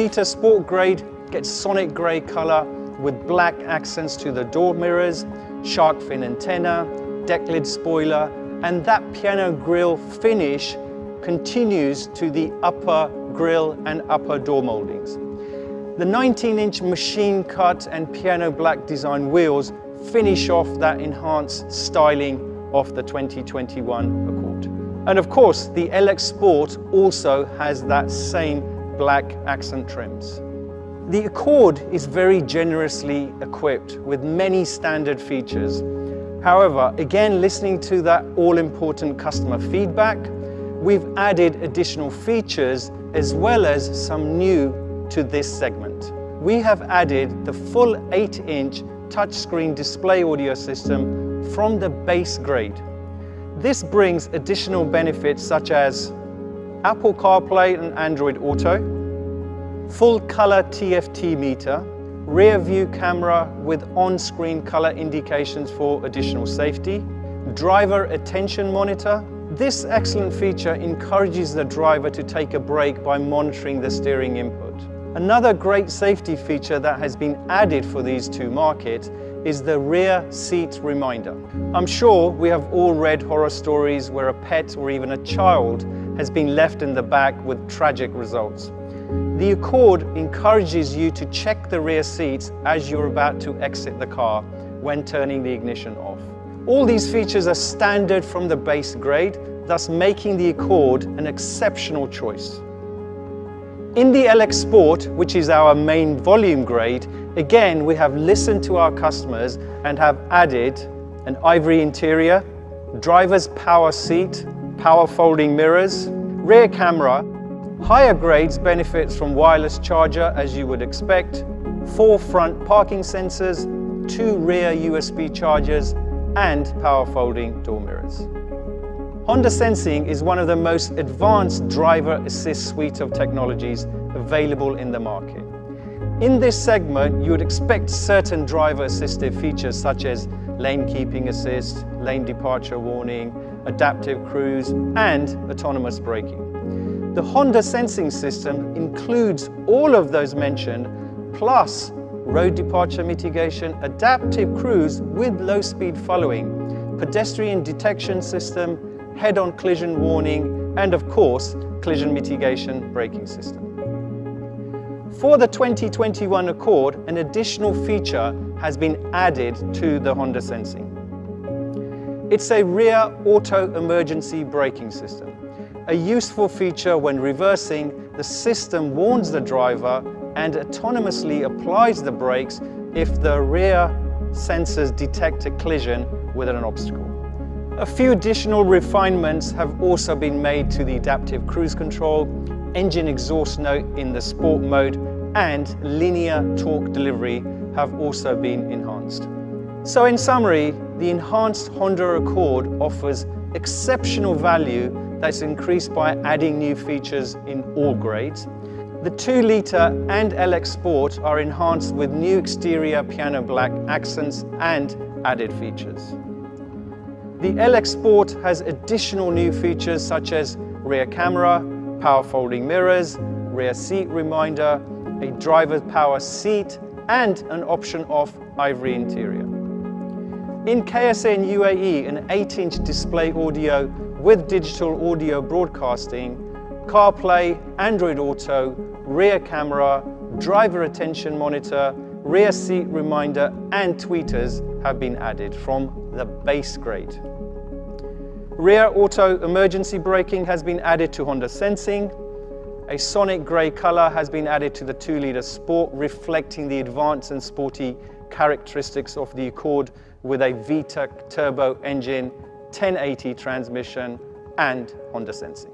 2-liter sport grade gets sonic grey colour with black accents to the door mirrors, shark fin antenna, deck lid spoiler, and that piano grille finish continues to the upper grille and upper door mouldings. The 19-inch machine cut and piano black design wheels finish off that enhanced styling of the 2021 Accord. And of course, the LX Sport also has that same black accent trims. The Accord is very generously equipped with many standard features. However, again, listening to that all-important customer feedback, we've added additional features as well as some new to this segment. We have added the full 8-inch touchscreen display audio system from the base grade. This brings additional benefits such as Apple CarPlay and Android Auto, full color TFT meter, rear view camera with on-screen color indications for additional safety, driver attention monitor. This excellent feature encourages the driver to take a break by monitoring the steering input. Another great safety feature that has been added for these two markets is the rear seat reminder. I'm sure we have all read horror stories where a pet or even a child has been left in the back with tragic results. The Accord encourages you to check the rear seats as you're about to exit the car when turning the ignition off. All these features are standard from the base grade, thus making the Accord an exceptional choice. In the LX Sport, which is our main volume grade, again we have listened to our customers and have added an ivory interior, driver's power seat, power folding mirrors, rear camera. Higher grades benefits from wireless charger as you would expect, 4 front parking sensors, 2 rear USB chargers, and power folding door mirrors. Honda Sensing is one of the most advanced driver assist suite of technologies available in the market. In this segment, you would expect certain driver assistive features such as lane keeping assist, lane departure warning, adaptive cruise, and autonomous braking. The Honda Sensing system includes all of those mentioned, plus road departure mitigation, adaptive cruise with low speed following, pedestrian detection system, head-on collision warning, and of course, collision mitigation braking system. For the 2021 Accord, an additional feature has been added to the Honda Sensing. It's a rear auto emergency braking system. A useful feature when reversing, the system warns the driver and autonomously applies the brakes if the rear sensors detect a collision with an obstacle. A few additional refinements have also been made to the adaptive cruise control, engine exhaust note in the sport mode, and linear torque delivery have also been enhanced. So in summary, the enhanced Honda Accord offers exceptional value that's increased by adding new features in all grades. The 2-liter and LX Sport are enhanced with new exterior piano black accents and added features. The LX Sport has additional new features such as rear camera, power folding mirrors, rear seat reminder, a driver's power seat, and an option of ivory interior. In KSA and UAE, an 8-inch display audio with digital audio broadcasting, CarPlay, Android Auto, rear camera, driver attention monitor, rear seat reminder, and tweeters have been added from the base grade. Rear auto emergency braking has been added to Honda Sensing. A sonic grey colour has been added to the 2-liter Sport, reflecting the advanced and sporty characteristics of the Accord with a VTEC turbo engine, 1080 transmission, and Honda Sensing.